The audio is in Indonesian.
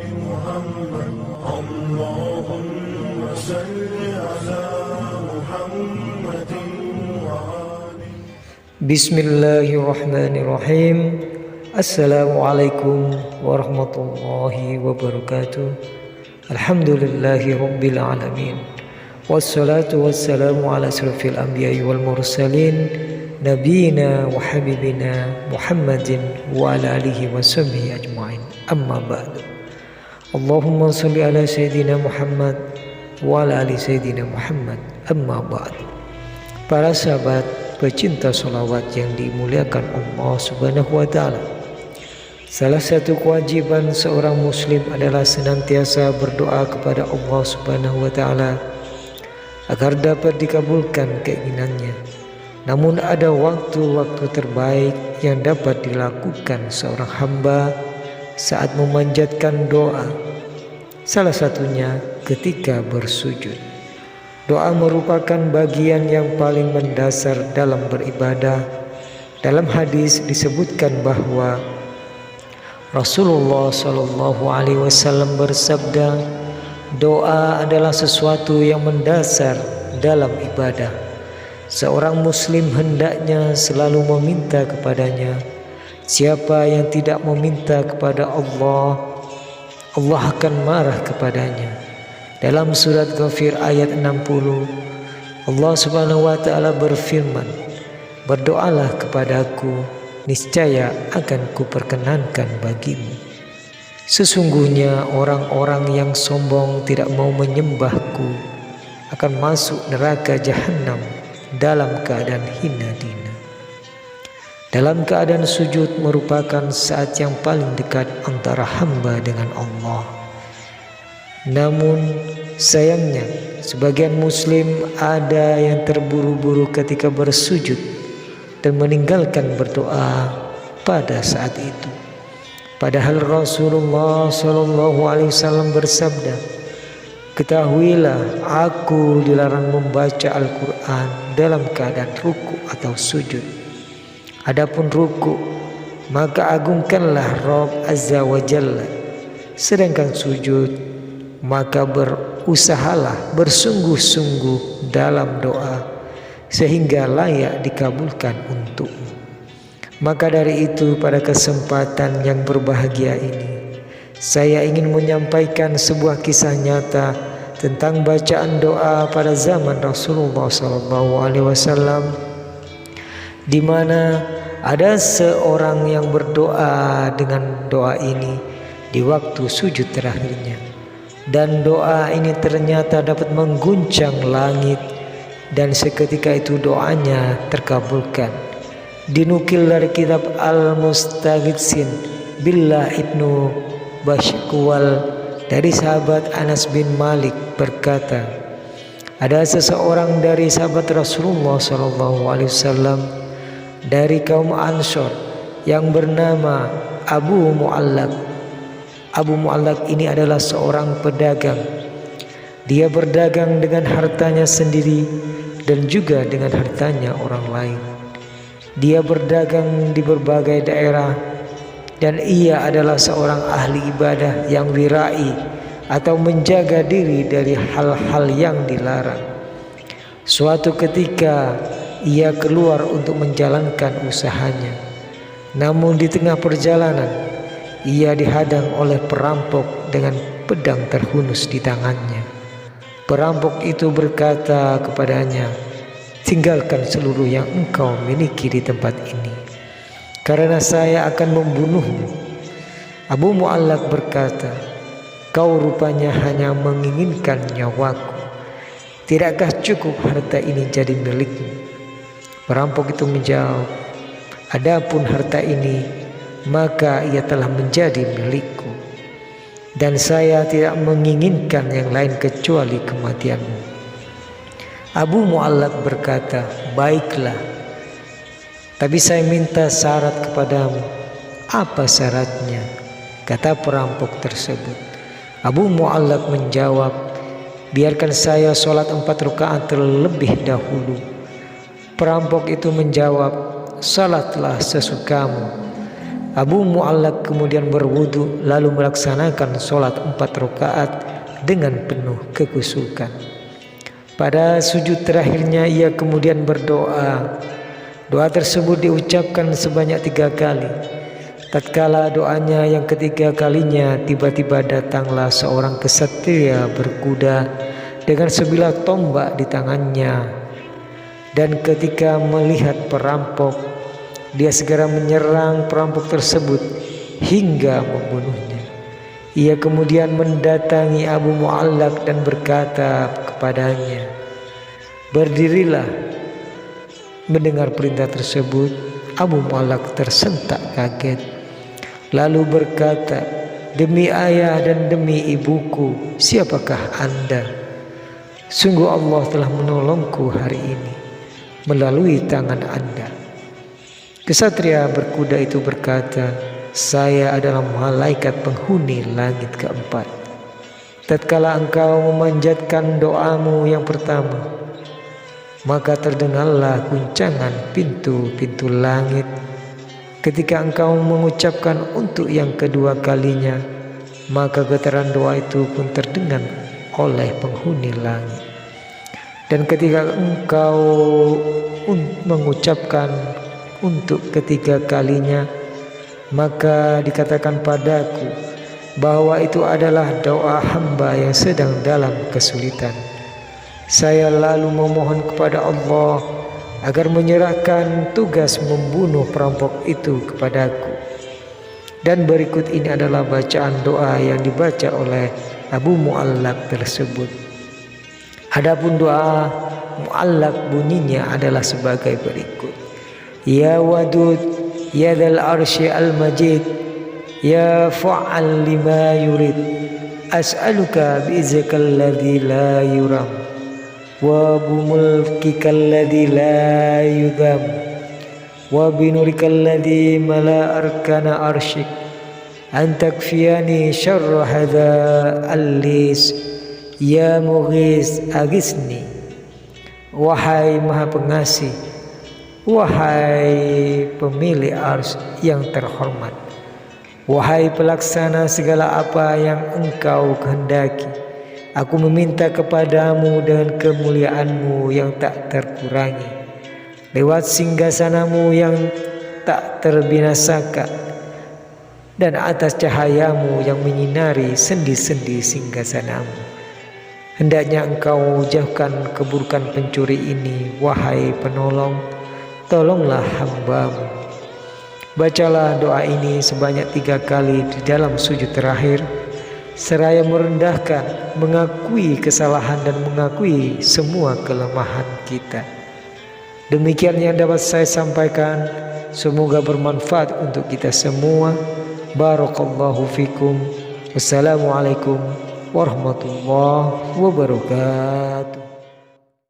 محمد اللهم صل على محمد وآله. Bismillahirrahmanirrahim. Assalamualaikum warahmatullahi wabarakatuh. Alhamdulillahi rabbil alamin. Wassalatu wassalamu ala asrafil anbiya'i wal mursalin nabiyina wa habibina Muhammadin wa ala alihi wa sahbihi ajma'in. Amma ba'du. Allahumma salli ala sayyidina Muhammad wa ala ali sayyidina Muhammad. Amma ba'du. Para sahabat pecinta sholawat yang dimuliakan Allah Subhanahu wa ta'ala, salah satu kewajiban seorang muslim adalah senantiasa berdoa kepada Allah Subhanahu wa ta'ala agar dapat dikabulkan keinginannya. Namun ada waktu-waktu terbaik yang dapat dilakukan seorang hamba saat memanjatkan doa. Salah satunya ketika bersujud. Doa merupakan bagian yang paling mendasar dalam beribadah. Dalam hadis disebutkan bahwa Rasulullah SAW bersabda, doa adalah sesuatu yang mendasar dalam ibadah. Seorang muslim hendaknya selalu meminta kepadanya. Siapa yang tidak meminta kepada Allah, Allah akan marah kepadanya. Dalam surat Ghafir ayat 60, Allah Subhanahu wa ta'ala berfirman, berdoalah kepadaku, niscaya akan kuperkenankan bagimu. Sesungguhnya orang-orang yang sombong tidak mau menyembahku akan masuk neraka jahanam dalam keadaan hina dina. Dalam keadaan sujud merupakan saat yang paling dekat antara hamba dengan Allah. Namun sayangnya sebagian muslim ada yang terburu-buru ketika bersujud dan meninggalkan berdoa pada saat itu. Padahal Rasulullah SAW bersabda, ketahuilah aku dilarang membaca Al-Quran dalam keadaan ruku atau sujud. Adapun ruku, maka agungkanlah Rabb Azza wa Jalla. Sedangkan sujud, maka berusahalah bersungguh-sungguh dalam doa sehingga layak dikabulkan untukmu. Maka dari itu pada kesempatan yang berbahagia ini, saya ingin menyampaikan sebuah kisah nyata tentang bacaan doa pada zaman Rasulullah SAW, di mana ada seorang yang berdoa dengan doa ini di waktu sujud terakhirnya. Dan doa ini ternyata dapat mengguncang langit, dan seketika itu doanya terkabulkan. Dinukil dari kitab Al-Mustaghitsin Billah Ibnu Bashkwal dari sahabat Anas bin Malik berkata, ada seseorang dari sahabat Rasulullah SAW dari kaum Ansor yang bernama Abu Mu'allaq. Abu Mu'allaq ini adalah seorang pedagang. Dia berdagang dengan hartanya sendiri dan juga dengan hartanya orang lain. Dia berdagang di berbagai daerah dan ia adalah seorang ahli ibadah yang wirai atau menjaga diri dari hal-hal yang dilarang. Suatu ketika ia keluar untuk menjalankan usahanya. Namun di tengah perjalanan ia dihadang oleh perampok dengan pedang terhunus di tangannya. Perampok itu berkata kepadanya, tinggalkan seluruh yang engkau miliki di tempat ini, karena saya akan membunuhmu. Abu Mu'allaq berkata, kau rupanya hanya menginginkan nyawaku. Tidakkah cukup harta ini jadi milikmu? Perampok itu menjawab, adapun harta ini maka ia telah menjadi milikku, dan saya tidak menginginkan yang lain kecuali kematianmu. Abu Mu'allaq berkata, baiklah, tapi saya minta syarat kepadamu. Apa syaratnya? Kata perampok tersebut. Abu Mu'allaq menjawab, biarkan saya sholat 4 rakaat terlebih dahulu. Perampok itu menjawab, salatlah sesukamu. Abu Mu'allaq kemudian berwudu lalu melaksanakan sholat 4 rakaat dengan penuh kekhusyukan. Pada sujud terakhirnya ia kemudian berdoa. Doa tersebut diucapkan sebanyak 3 kali. Tatkala doanya yang ketiga kalinya, tiba-tiba datanglah seorang kesatria berkuda dengan sebilah tombak di tangannya. Dan ketika melihat perampok, dia segera menyerang perampok tersebut hingga membunuhnya. Ia kemudian mendatangi Abu Mu'allaq dan berkata kepadanya, "Berdirilah." Mendengar perintah tersebut, Abu Mu'allaq tersentak kaget, lalu berkata, "Demi ayah dan demi ibuku, siapakah Anda? Sungguh Allah telah menolongku hari ini melalui tangan Anda." Kesatria berkuda itu berkata, "Saya adalah malaikat penghuni langit keempat. Tatkala engkau memanjatkan doamu yang pertama, maka terdengarlah guncangan pintu-pintu langit. Ketika engkau mengucapkan untuk yang kedua kalinya, maka getaran doa itu pun terdengar oleh penghuni langit. Dan ketika engkau mengucapkan untuk ketiga kalinya, maka dikatakan padaku bahwa itu adalah doa hamba yang sedang dalam kesulitan. Saya lalu memohon kepada Allah agar menyerahkan tugas membunuh perampok itu kepadaku." Dan berikut ini adalah bacaan doa yang dibaca oleh Abu Mu'allaq tersebut. Adapun doa Mu'allaq bunyinya adalah sebagai berikut: "Ya Wadud, ya Dzal Arsy Al-Majid, ya Fa'al lima yurid, as'aluka bi'izzikal ladzi la yuram, wa bimulkikal ladzi la yudam, wa binurikal ladzi mala arkana arsyik, an takfiyani syarra hadza al-lis, ya mughis agisni." Wahai Maha Pengasih, wahai pemilik ars yang terhormat, wahai pelaksana segala apa yang engkau kehendaki, aku meminta kepadamu dengan kemuliaanmu yang tak terkurangi, lewat singgasanamu yang tak terbinasakan, dan atas cahayamu yang menyinari sendi-sendi singgasanamu. Hendaknya engkau jauhkan keburukan pencuri ini, wahai penolong, tolonglah hambamu. Bacalah doa ini sebanyak 3 kali di dalam sujud terakhir, seraya merendahkan, mengakui kesalahan dan mengakui semua kelemahan kita. Demikian yang dapat saya sampaikan, semoga bermanfaat untuk kita semua. Barakallahu fikum. Wassalamualaikum warahmatullahi wabarakatuh.